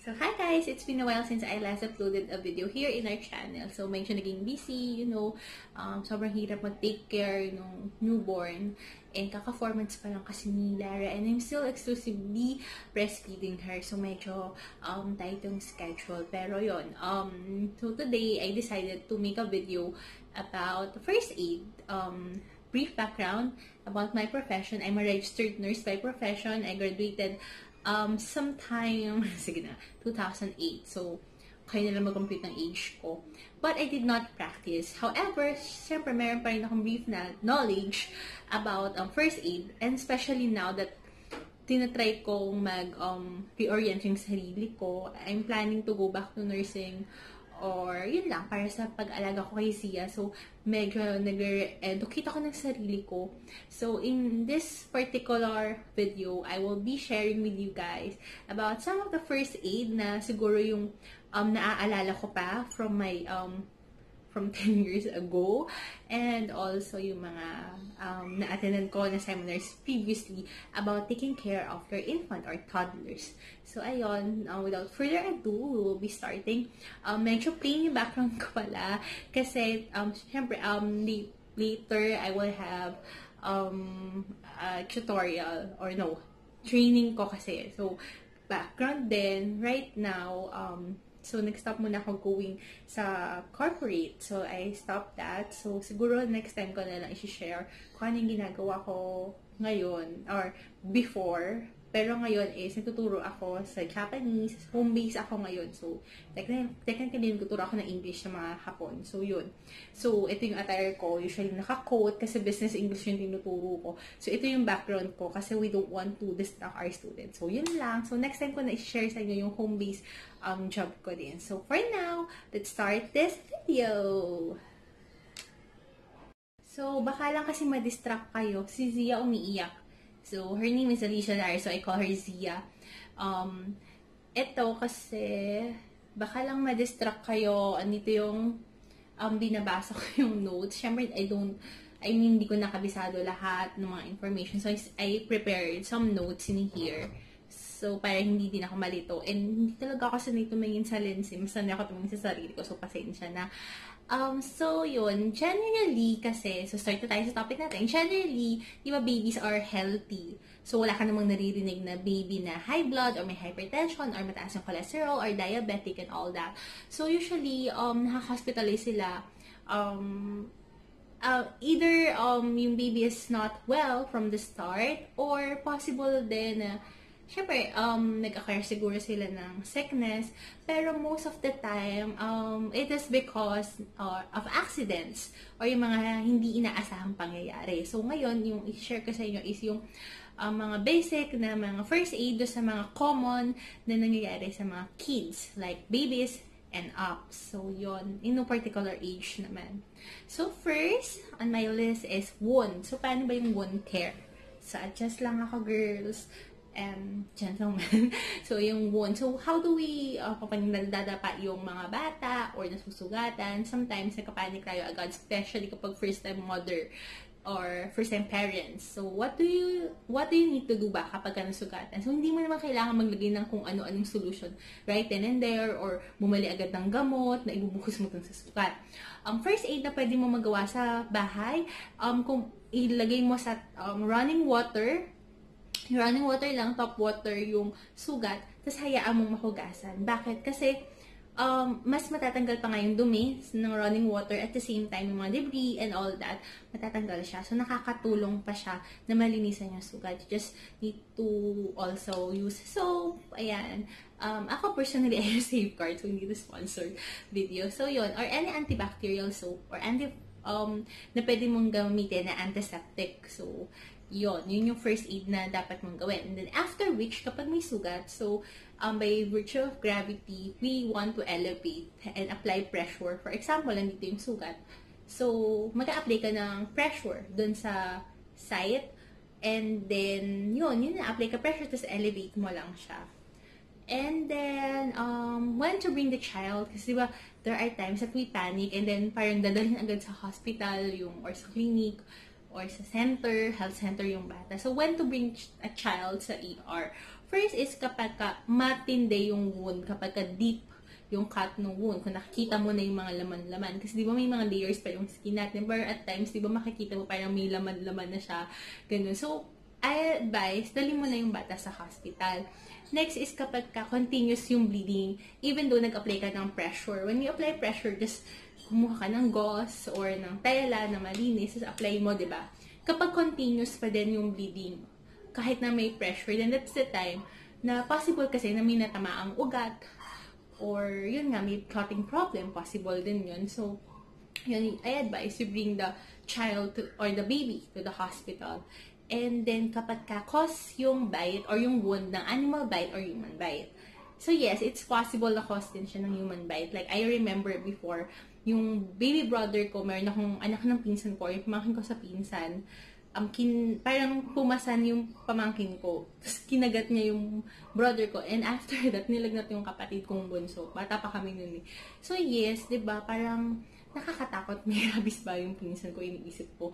So, hi guys! It's been a while since I last uploaded a video here in our channel. So, medyo naging busy, sobrang hirap mag-take care ng newborn. And kaka-4 months pa lang kasi ni Lara. And I'm still exclusively breastfeeding her. So, medyo tight yung schedule. Pero yon. So today, I decided to make a video about first aid. Brief background about my profession. I'm a registered nurse by profession. I graduated sometime, sige na, 2008. So, kaya na lang mag-compute ng age ko. But I did not practice. However, syempre, meron pa rin akong brief na knowledge about first aid. And especially now that tinatry kong reorient yung sarili ko, I'm planning to go back to nursing or yun lang, para sa pag-alaga ko kay Zia. So, medyo nag-educate ako ng sarili ko. So, in this particular video, I will be sharing with you guys about some of the first aid na siguro yung naaalala ko pa from my from 10 years ago, and also yung mga na-attendan ko na seminars previously about taking care of your infant or toddlers. So, ayun, without further ado, we will be starting. Medyo plain yung background ko pala, kasi, syempre, later, I will have a tutorial, or no, training ko kasi. So, background din, right now, so, nag-stop muna ako going sa corporate. So, I stopped that. So, siguro next time ko na lang i-share kung ano yung ginagawa ko ngayon or before. Pero ngayon is nagtuturo ako sa Japanese. Home base ako ngayon. So, technically nagtuturo ako ng English sa mga Hapon. So, yun. So, ito yung attire ko. Usually naka-coat kasi business English yung tinuturo ko. So, ito yung background ko kasi we don't want to distract our students. So, yun lang. So, next time ko na i-share sa inyo yung home base job ko din. So, for now, let's start this video. So, baka lang kasi ma-distract kayo. Si Zia umiiyak. So, her name is Alicia Lara, so I call her Zia. Ito kasi, baka lang ma-distract kayo. Anito yung binabasa ko yung notes. Siyempre, hindi ko nakabisado lahat ng mga information. So, I prepared some notes in here. So, para hindi din ako malito. And hindi talaga ako sanay tumingin sa lens. Mas sanay ako tumingin sa sarili ko. So, pasensya na. So, yun. Generally, kasi, so start na tayo sa topic natin. Generally, di ba babies are healthy? So, wala ka namang naririnig na baby na high blood or may hypertension or mataas yung cholesterol or diabetic and all that. So, usually, naka-hospitalize sila. Either yung baby is not well from the start or possible din na syempre, nag-acquire siguro sila ng sickness, pero most of the time, it is because of accidents or yung mga hindi inaasahang pangyayari. So, ngayon, yung i-share ko sa inyo is yung mga basic na mga first aid sa mga common na nangyayari sa mga kids, like babies and up. So, yon in no particular age naman. So, first, on my list is wound. So, paano ba yung wound care? So, adjust lang ako, girls and gentlemen. So, yung wound. So, how do we, kapag nadadapa yung mga bata or nasusugatan, sometimes nagkapanik tayo agad, especially kapag first-time mother or first-time parents. So, what do you need to do ba kapag ka nasugatan? So, hindi mo naman kailangan maglagay ng kung ano-anong solution right then and there or bumali agad ng gamot na ibubuhos mo dun sa sugat. First aid na pwede mo magawa sa bahay, kung ilagay mo sa running water lang, top water yung sugat, tapos hayaan mong mahugasan. Bakit? Kasi, mas matatanggal pa nga yung dumi ng running water at the same time, yung mga debris and all that, matatanggal siya. So, nakakatulong pa siya na malinisan yung sugat. You just need to also use soap. Ayan. Ako personally, I use Safeguard, so hindi to sponsored video. So, yun. Or any antibacterial soap or na pwede mong gamitin na antiseptic. So, yun yung first aid na dapat mong gawin. And then, after which, kapag may sugat, so, by virtue of gravity, we want to elevate and apply pressure. For example, nandito yung sugat. So, mag-a-apply ka ng pressure dun sa site. And then, yun na-apply ka pressure, tapos elevate mo lang siya. And then, when to bring the child, kasi diba, there are times that we panic and then parang dadalhin agad sa hospital or sa clinic or sa center, health center yung bata. So, when to bring a child sa ER? First is kapag matindi yung wound, kapag deep yung cut ng wound, kung nakikita mo na yung mga laman-laman. Kasi di ba may mga layers pa yung skin natin, pero at times, di ba makikita mo parang may laman-laman na siya, ganun. So, I advise, dali mo na yung bata sa hospital. Next is kapag continuous yung bleeding, even though nag-apply ka ng pressure. When you apply pressure, just kumuha ka ng gauze or ng tela na malinis, just apply mo, di ba? Kapag continuous pa din yung bleeding, kahit na may pressure, then that's the time na possible kasi na may natamaang ugat, or yun nga, may clotting problem, possible din yun. So, yun, I advise you bring the child or the baby to the hospital. And then, kapag cause yung bite or yung wound ng animal bite or human bite. So, yes, it's possible na cause din siya ng human bite. Like, I remember before, yung baby brother ko, meron akong anak ng pinsan ko, yung pamangkin ko sa pinsan, parang pumasan yung pamangkin ko. Tapos kinagat niya yung brother ko. And after that, nilagnat yung kapatid kong bunso. Bata pa kami nun eh. So yes, diba, parang nakakatakot. May rabies ba yung pinsan ko, iniisip ko.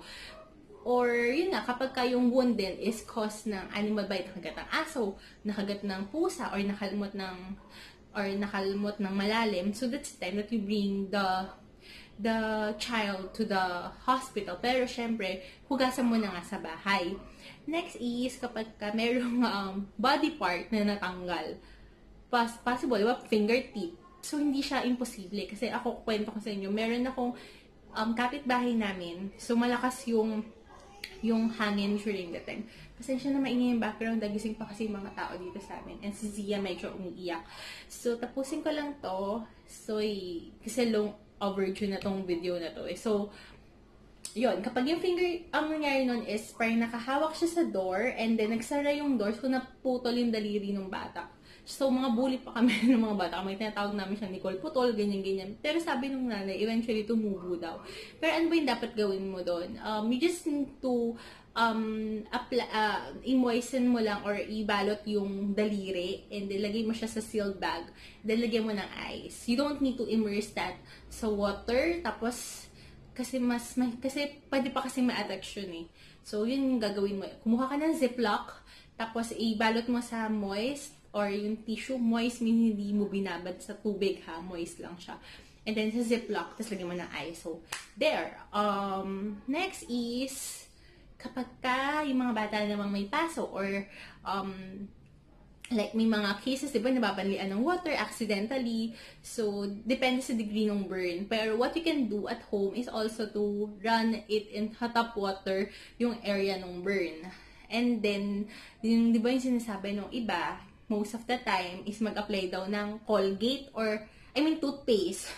Or yun nga, kapag yung wound din is caused ng animal bite, nakagat ng aso, nakagat ng pusa, or nakalmot ng malalim. So that's the time that you bring the child to the hospital. Pero, syempre, hugasan mo na nga sa bahay. Next is, kapag merong body part na natanggal, possible, diba, fingertip. So, hindi siya imposible. Kasi ako, kwento ko sa inyo, meron akong kapitbahay namin. So, malakas yung hangin during the time. Pasensya na maingay yung background, dagising pa kasi yung mga tao dito sa amin. And si Zia medyo umiiyak. So, tapusin ko lang to. So, kasi overdue na tong video na to. So, yun. Kapag yung finger, ang nangyari nun is, parang nakahawak siya sa door, and then nagsara yung door, so naputol yung daliri ng bata. So, mga bully pa kami ng mga bata. May tinatawag namin siya, Nicole, putol, ganyan-ganyan. Pero sabi nung nanay, eventually tumubo daw. Pero ano ba yung dapat gawin mo doon? You just need to i-moisten mo lang or ibalot yung daliri and then lagay mo siya sa sealed bag. Then lagyan mo ng ice. You don't need to immerse that sa water. Tapos, kasi pwede pa kasi ma-attraction eh. So, yun yung gagawin mo. Kumuha ka ng Ziploc, tapos ibalot mo sa moist or yung tissue. Moist means hindi mo binabad sa tubig ha. Moist lang siya. And then sa Ziploc, tapos lagyan mo ng ice. So, there. Next is, kapag yung mga bata namang may paso or like may mga cases, diba, nababanlian ng water accidentally. So, depende sa degree ng burn. Pero what you can do at home is also to run it in hot up water yung area ng burn. And then, yung, diba yung sinasabi ng iba, most of the time is mag-apply daw ng Colgate or, toothpaste.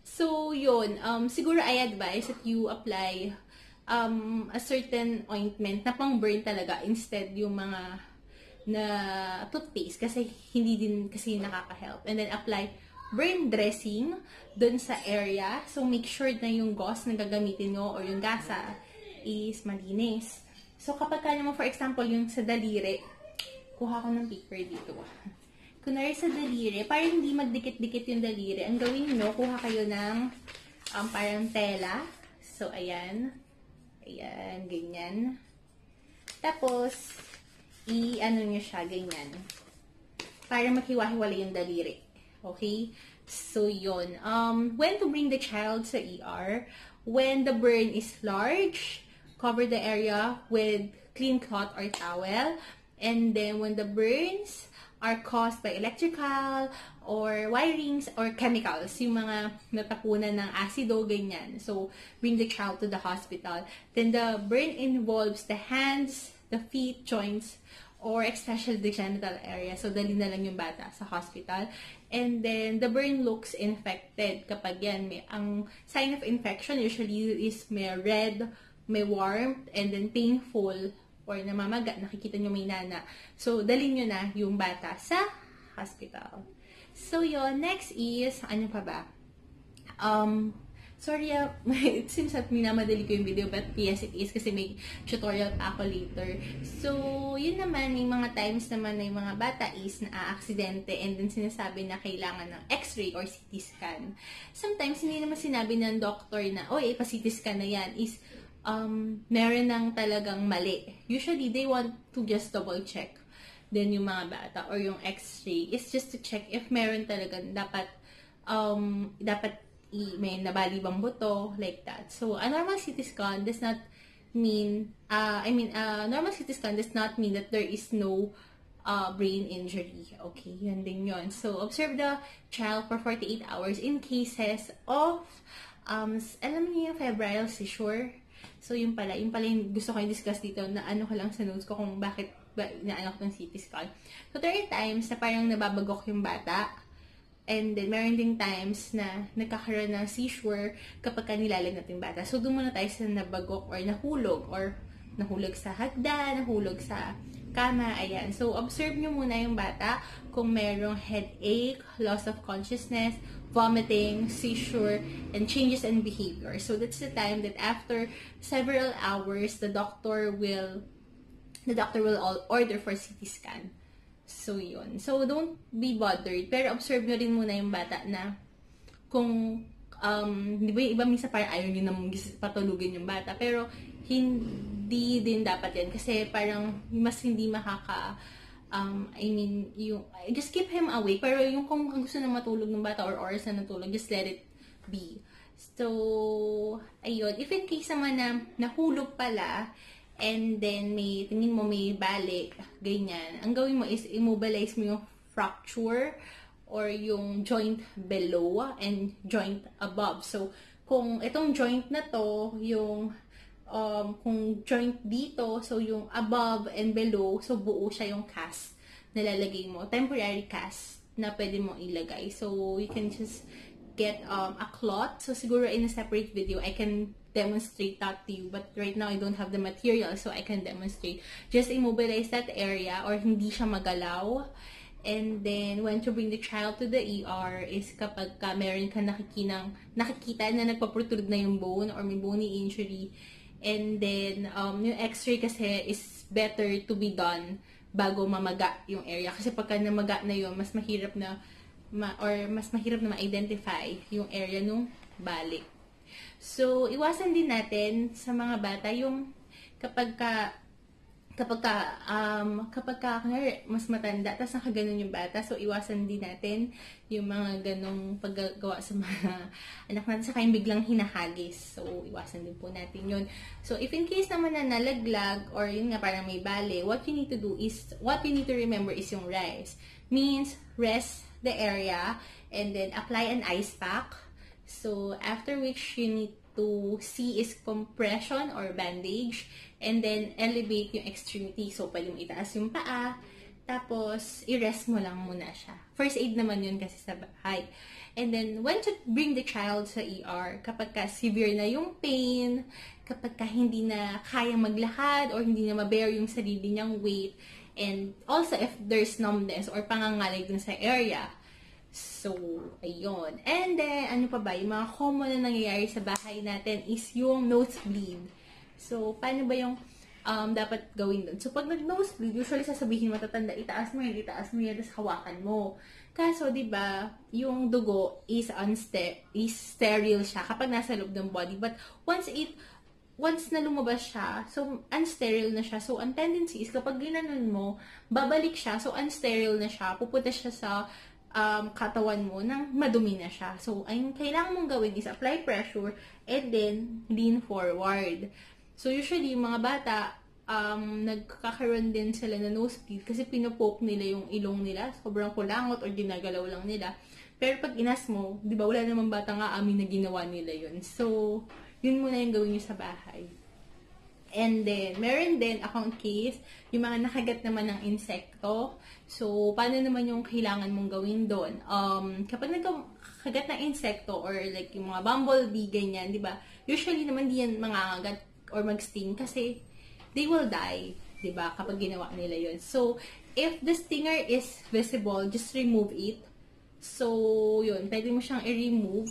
So, yun. Siguro I advise that you apply a certain ointment na pang burn talaga instead yung mga na toothpaste kasi hindi din kasi nakaka-help. And then apply burn dressing dun sa area. So make sure na yung gauze na gagamitin nyo or yung gasa is malinis. So kapag naman, for example, yung sa daliri, kuha ko ng paper dito. Kunwari sa daliri, para hindi magdikit-dikit yung daliri, ang gawin nyo, kuha kayo ng parang tela. So ayan. Ayan, ganyan. Tapos, i-ano nyo siya, ganyan. Para maghiwa-hiwalay yung daliri. Okay? So, yun. When to bring the child sa ER? When the burn is large, cover the area with clean cloth or towel. And then, when the burns are caused by electrical or wirings or chemicals, yung mga natapunan ng acido, ganyan. So, bring the child to the hospital. Then, the burn involves the hands, the feet, joints, or especially the genital area. So, dali na lang yung bata sa hospital. And then, the burn looks infected. Kapag yan, ang sign of infection usually is may red, may warmth, and then painful, or namamaga, nakikita nyo may nana. So, dalhin nyo na yung bata sa hospital. So, yun. Next is, ano pa ba? Sorry, it seems that minamadali ko yung video, but yes, it is kasi may tutorial pa ako later. So, yun naman, may mga times naman na yung mga bata is na-aksidente and then sinasabi na kailangan ng x-ray or CT scan. Sometimes, hindi naman sinabi ng doctor na, pa-CT scan na yan, is meron ng talagang mali. Usually, they want to just double check. Then, yung mga bata or yung x-ray is just to check if meron talagang dapat may nabali bang buto, like that. So, a normal CT scan does not mean, normal CT scan does not mean that there is no brain injury. Okay, yun din yun. So, observe the child for 48 hours in cases of, alam niyo yung febrile seizure. So, yung pala yung gusto ko i-discuss dito na ano ko lang sa notes ko kung bakit inaano ko ng CT scan. So, there are times na parang nababagok yung bata. And then, meron ding times na nagkakaroon ng seizure kapag nilalagnat yung bata. So, doon muna tayo sa nabagok or nahulog sa hagdan, nahulog sa kama, ayan. So, observe nyo muna yung bata kung merong headache, loss of consciousness, vomiting, seizure, and changes in behavior. So, that's the time that after several hours, the doctor will order for CT scan. So, yun. So, don't be bothered. Pero, observe nyo rin muna yung bata na kung, di ba yung iba minsan parang ayaw nyo namang patulugin yung bata. Pero, hindi din dapat yan. Kasi, parang, mas hindi just keep him awake. Pero, yung kung gusto na matulog ng bata or oras na natulog, just let it be. So, ayun. If in case naman na nahulog pala, and then tingin mo may balik, ganyan. Ang gawin mo is immobilize mo yung fracture or yung joint below and joint above. So, kung itong joint na to, yung kung joint dito, so yung above and below, so buo siya yung cast na lalagay mo. Temporary cast na pwede mo ilagay. So, you can just get a cloth. So, siguro in a separate video, I can demonstrate that to you. But right now, I don't have the material, so I can demonstrate. Just immobilize that area or hindi siya magalaw. And then, when to bring the child to the ER is kapag meron ka nakikita na nagpaprotrude na yung bone or may bony injury. And then, yung x-ray kasi is better to be done bago mamaga yung area. Kasi pagka namaga na yun, mas mahirap na ma-identify yung area nung balik. So, iwasan din natin sa mga bata yung kapag mas matanda, tapos nakaganon yung bata, so iwasan din natin yung mga ganong paggagawa sa mga anak natin, saka yung biglang hinahagis. So, iwasan din po natin yun. So, if in case naman na nalaglag, or yun nga parang may bale, what you need to remember is yung RICE. Means, rest the area, and then apply an ice pack. So, after which you need to see is compression or bandage, and then elevate yung extremity. So, pwede mo itaas yung paa, tapos i-rest mo lang muna siya. First aid naman yun kasi sa bahay. And then, when to bring the child sa ER, kapag ka severe na yung pain, kapag ka hindi na kayang maglakad, or hindi na ma-bear yung sarili niyang weight, and also if there's numbness or pangangalig dun sa area. So, ayun. And then, ano pa ba? Yung mga common na nangyayari sa bahay natin is yung nosebleed. So, paano ba yung dapat gawin dun? So, pag nag-nosebleed, usually sasabihin matatanda, itaas mo yan, tapos hawakan mo. Kaso, di ba, yung dugo is sterile siya kapag nasa loob ng body. But, once na lumabas siya, so unsterile na siya. So, ang tendency is kapag ginanon mo, babalik siya. So, unsterile na siya. Pupunta siya sa katawan mo nang madumi na siya. So, ang kailangan mong gawin is apply pressure and then lean forward. So, usually, yung mga bata, nagkakaroon din sila na nosebleed kasi pinopoke nila yung ilong nila. Sobrang kulangot or ginagalaw lang nila. Pero pag inas mo, di ba, wala namang bata nga amin na ginawa nila yun. So, yun muna yung gawin nyo sa bahay. And then, meron din akong case, yung mga nakagat naman ng insekto. So, paano naman yung kailangan mong gawin doon? Kapag nagkagat ng insekto or like yung mga bumblebee, ganyan, di ba? Usually naman di yan mangangagat or mag-sting kasi they will die, di ba? Kapag ginawa nila yun. So, if the stinger is visible, just remove it. So, yun, pwede mo siyang i-remove.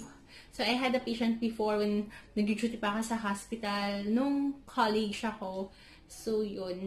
So, I had a patient before when nag-duty pa ako sa hospital, nung college ako. So, yun,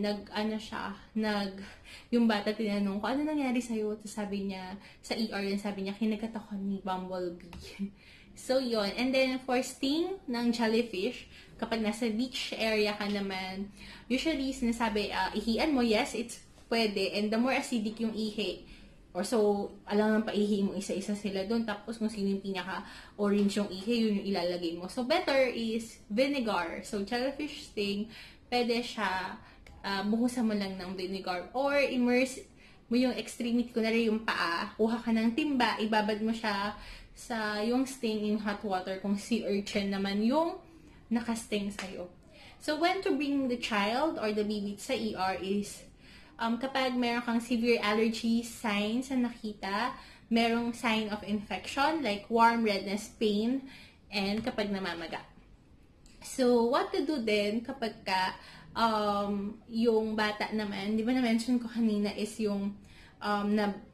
yung bata tinanong ko, ano nangyari sa'yo? Tapos sabi niya, sa ER yun, sabi niya, kinagat ako ni Bumblebee. So, yun. And then, for sting ng jellyfish, kapag nasa beach area ka naman, usually, sinasabi, ihian mo, yes, it's pwede. And the more acidic yung ihi, or so, alam ng paihi mo, isa-isa sila doon. Tapos, kung sino yung pinaka-orange yung ihi, yun yung ilalagay mo. So, better is vinegar. So, jellyfish sting, pwede siya, buhusan mo lang ng vinegar. Or, immerse mo yung extremity, kunwari yung paa, kuha ka ng timba, ibabad mo siya sa yung sting in hot water, kung sea urchin naman yung nakasting sa'yo. So, when to bring the child or the baby sa ER is, kapag meron kang severe allergy signs na nakita, merong sign of infection, like warm, redness, pain, and kapag namamaga. So, what to do then kapag yung bata naman, di ba na-mention ko kanina is yung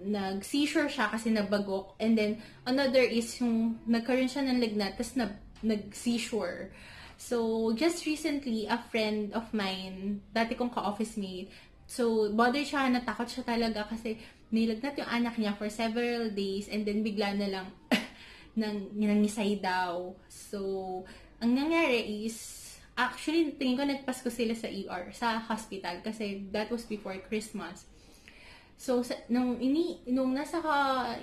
nag-seizure siya kasi nabagok. And then, another is yung nagkaroon siya ng lagnat, tapos nag-seizure. So, just recently, a friend of mine, dati kong ka-office mate, so, bothered siya, natakot siya talaga kasi nilagnat yung anak niya for several days and then bigla na lang nangisay daw. So, ang nangyari is, actually, tingin ko nagpasko sila sa ER, sa hospital, kasi that was before Christmas. So, nung nasa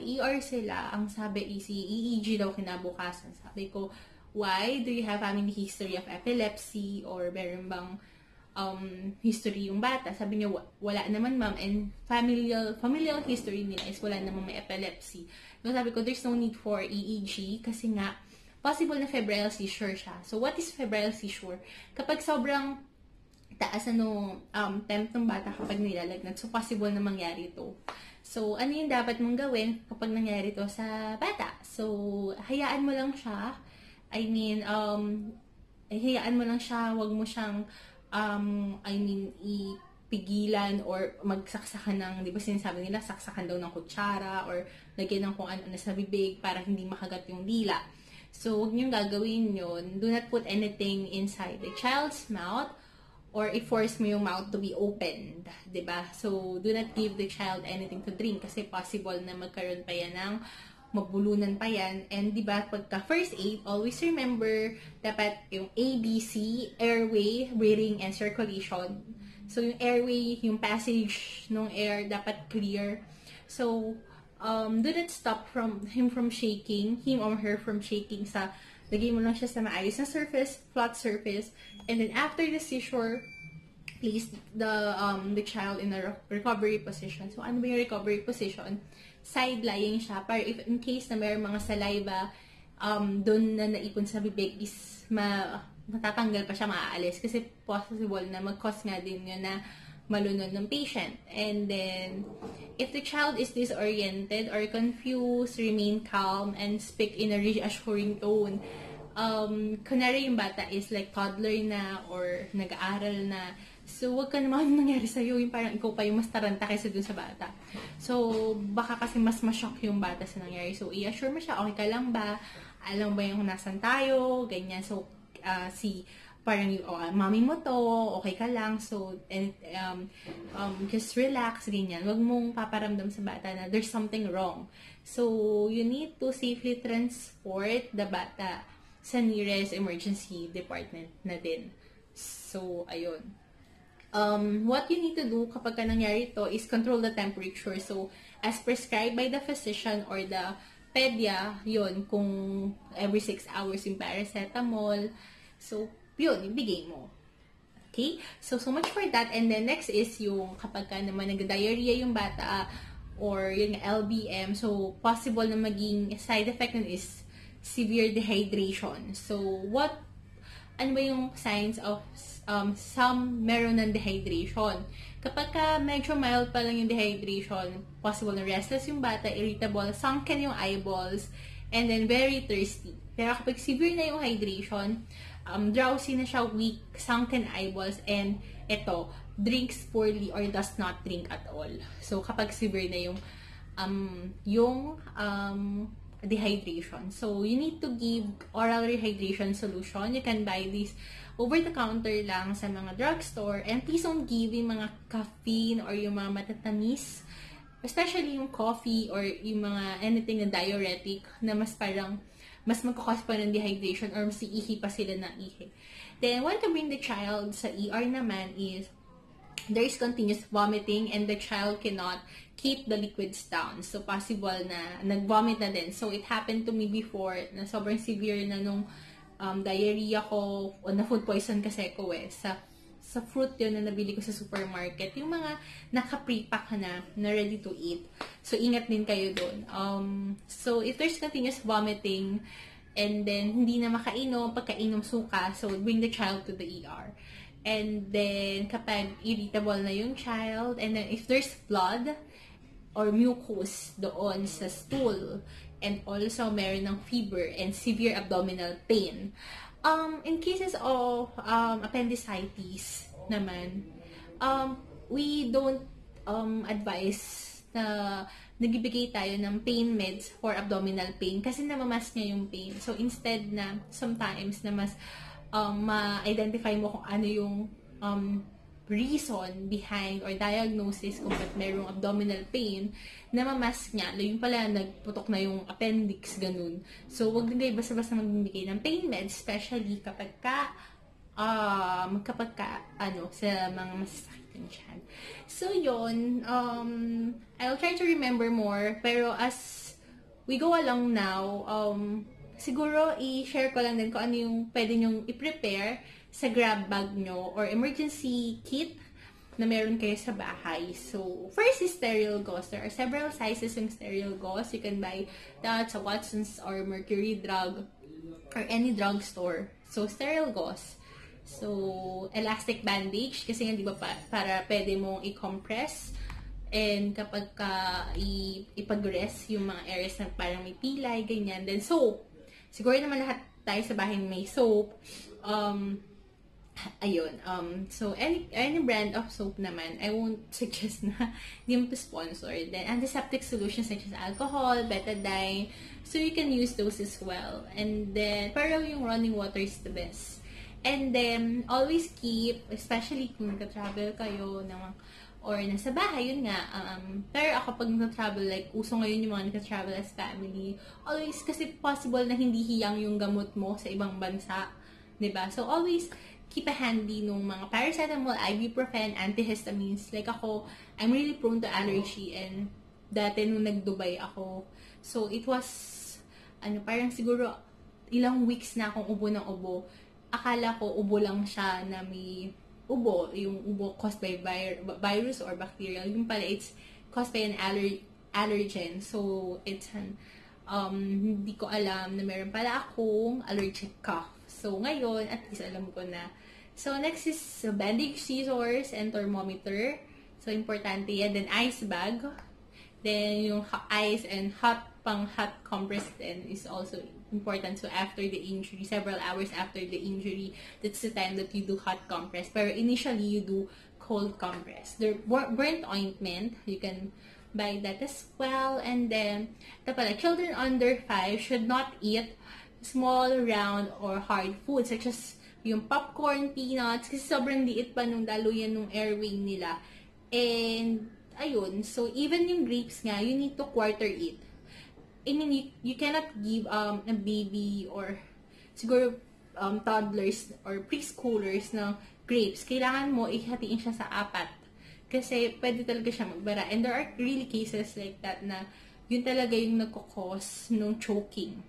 ER sila, ang sabi is EEG daw kinabukasan. Sabi ko, why? Do you have family history of epilepsy? Or meron bang history yung bata? Sabi niya, wala naman ma'am. And familial history nila is wala naman may epilepsy. So, sabi ko, there's no need for EEG kasi nga, possible na febrile seizure siya. So, what is febrile seizure? Kapag sobrang taas temp ng bata kapag nilalagnat. So, possible na mangyari ito. So, ano yung dapat mong gawin kapag nangyari ito sa bata? So, hayaan mo lang siya. I mean, hayaan mo lang siya. Huwag mo siyang, ipigilan or magsaksakan ng, di ba sinasabi nila, saksakan daw ng kutsara or lagyan ng kung ano na sa bibig para hindi makagat yung dila. So, huwag niyong gagawin yun. Do not put anything inside the child's mouth or i-force mo yung mouth to be opened, diba? So, do not give the child anything to drink kasi possible na magkaroon pa yan ng mabulunan pa yan. And diba, pagka first aid, always remember, dapat yung ABC, airway, breathing, and circulation. So, yung airway, yung passage ng air, dapat clear. So, do not stop him from shaking, him or her from shaking sa, lagay mo lang siya sa maayos na surface, flat surface, and then after the seizure, place the child in a recovery position. So, ano ba yung recovery position? Side lying siya, para if in case na mayroong mga saliva, doon na naipon sa bibig is matatanggal pa siya, maaalis. Kasi possible na mag-cause nga din yun na malunod ng patient. And then, if the child is disoriented or confused, remain calm and speak in a reassuring tone. Kunwari yung bata is like toddler na or nag-aaral na. So, wag ka naman nangyari sa'yo yung parang ikaw pa yung mas taranta kaysa dun sa bata. So, baka kasi mas ma-shock yung bata sa nangyari. So, i-assure mo siya, okay ka lang ba? Alam ba yung nasan tayo? Ganyan. So, parang mami mo to, okay ka lang. So, and, just relax, ganyan. Wag mong paparamdam sa bata na there's something wrong. So, you need to safely transport the bata sa nearest emergency department na din. So, ayun. What you need to do kapag nangyari ito is control the temperature. So, as prescribed by the physician or the pedia, yun, kung every 6 hours yung paracetamol. So, yun, ibigay mo. Okay? So much for that. And then, next is yung kapag naman nag-diarrhea yung bata or yung LBM. So, possible na maging side effect nun is severe dehydration. So, ano ba yung signs of some meron ng dehydration? Kapag medyo mild pa lang yung dehydration, possible na restless yung bata, irritable, sunken yung eyeballs, and then very thirsty. Pero kapag severe na yung hydration, drowsy na siya, weak, sunken eyeballs, and drinks poorly or does not drink at all. So, kapag severe na yung dehydration. So, you need to give oral rehydration solution. You can buy this over-the-counter lang sa mga drugstore. And please don't give yung mga caffeine or yung mga matatamis. Especially yung coffee or yung mga anything na diuretic na mas magkakos pa ng dehydration or mas iihi pa sila ng ihi. Then, when to bring the child sa ER naman is there is continuous vomiting and the child cannot keep the liquids down. So, possible na nag-vomit na din. So, it happened to me before na sobrang severe na nung diarrhea ko o na food poison kasi ko sa fruit yun na nabili ko sa supermarket. Yung mga naka-pre-pack na ready to eat. So, ingat din kayo dun. So, if there's continuous vomiting and then hindi na makainom, pagkainom suka, so bring the child to the ER. And then, kapag irritable na yung child, and then if there's blood or mucus doon sa stool, and also meron ng fever and severe abdominal pain. In cases of appendicitis naman, we don't advise na nagbibigay tayo ng pain meds for abdominal pain kasi namamas niya yung pain. So, instead na sometimes na mas ma-identify mo kung ano yung reason behind or diagnosis kung ba't merong abdominal pain, namamask niya, yung pala nagputok na yung appendix, ganun. So, wag din kayo basta-basta magbibigay ng pain meds, especially kapag sa mga masasakit yung tiyan. So, yun, I'll try to remember more, pero as we go along now, siguro i-share ko lang din kung ano yung pwede nyong i-prepare sa grab bag nyo or emergency kit na meron kayo sa bahay. So, first is sterile gauze. There are several sizes ng sterile gauze. You can buy that sa Watson's or Mercury Drug or any drugstore. So, sterile gauze. So, elastic bandage kasi nga di ba para pwede mong i-compress and kapag ipag-rest yung mga areas na parang may pilay, ganyan. Then, soap. Siguro naman lahat tayo sa bahay may soap. Ayun. So, any brand of soap naman, I won't suggest na hindi mo to sponsor. Then, antiseptic solutions such as alcohol, betadine. So, you can use those as well. And then, pero yung running water is the best. And then, always keep, especially kung nagka-travel kayo or nasa bahay, yun nga. Pero ako pag nagka-travel, like, uso ngayon yung mga nagka-travel as family. Always, kasi possible na hindi hiyang yung gamot mo sa ibang bansa. Diba? So, always keep a handy nung mga paracetamol, ibuprofen, antihistamines. Like ako, I'm really prone to allergy and dati nung nag-Dubai ako. So, it was, parang siguro ilang weeks na akong ubo ng ubo. Akala ko ubo lang siya na may ubo. Yung ubo caused by virus or bacterial. Yung pala, it's caused by an allergen. So, it's hindi ko alam na meron pala akong allergic cough. So, ngayon, at least alam ko na. So, next is bandage, scissors, and thermometer. So, importante yan. Then, ice bag. Then, yung ice and hot compress then is also important. So, after the injury, several hours after the injury, that's the time that you do hot compress. Pero initially, you do cold compress. The burnt ointment, you can buy that as well. And then, children under 5 should not eat small, round, or hard food such as yung popcorn, peanuts, kasi sobrang liit pa nung daluyan nung airway nila. And, ayun, so even yung grapes nga, you need to quarter eat. I mean, you cannot give a baby or siguro toddlers or preschoolers ng grapes. Kailangan mo ihatiin siya sa 4. Kasi pwede talaga siya magbara. And there are really cases like that na yun talaga yung nagkakos nung choking.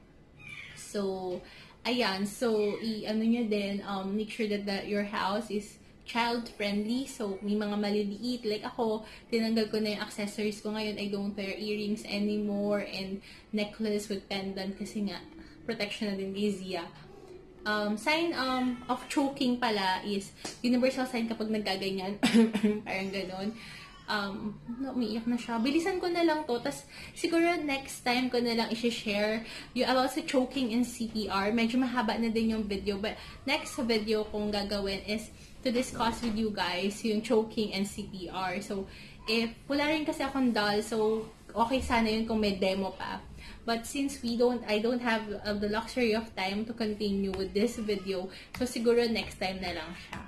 So, ayan. So, nyo din, make sure that your house is child-friendly. So, may mga maliliit. Like ako, tinanggal ko na yung accessories ko ngayon. I don't wear earrings anymore and necklace with pendant kasi nga, protection na din kay Zia. Sign of choking pala is universal sign kapag naggaganyan. Parang ganon. Umiiyak na siya. Bilisan ko na lang to. Tapos, siguro next time ko na lang i-share yung about sa choking and CPR. Medyo mahaba na din yung video. But, next video kong gagawin is to discuss with you guys yung choking and CPR. So, if wala rin kasi akong doll, so, okay sana yun kung may demo pa. But since I don't have the luxury of time to continue with this video, so siguro next time na lang siya.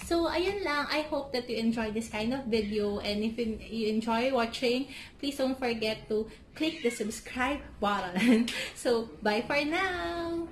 So, ayun lang. I hope that you enjoy this kind of video. And if you enjoy watching, please don't forget to click the subscribe button. So, bye for now!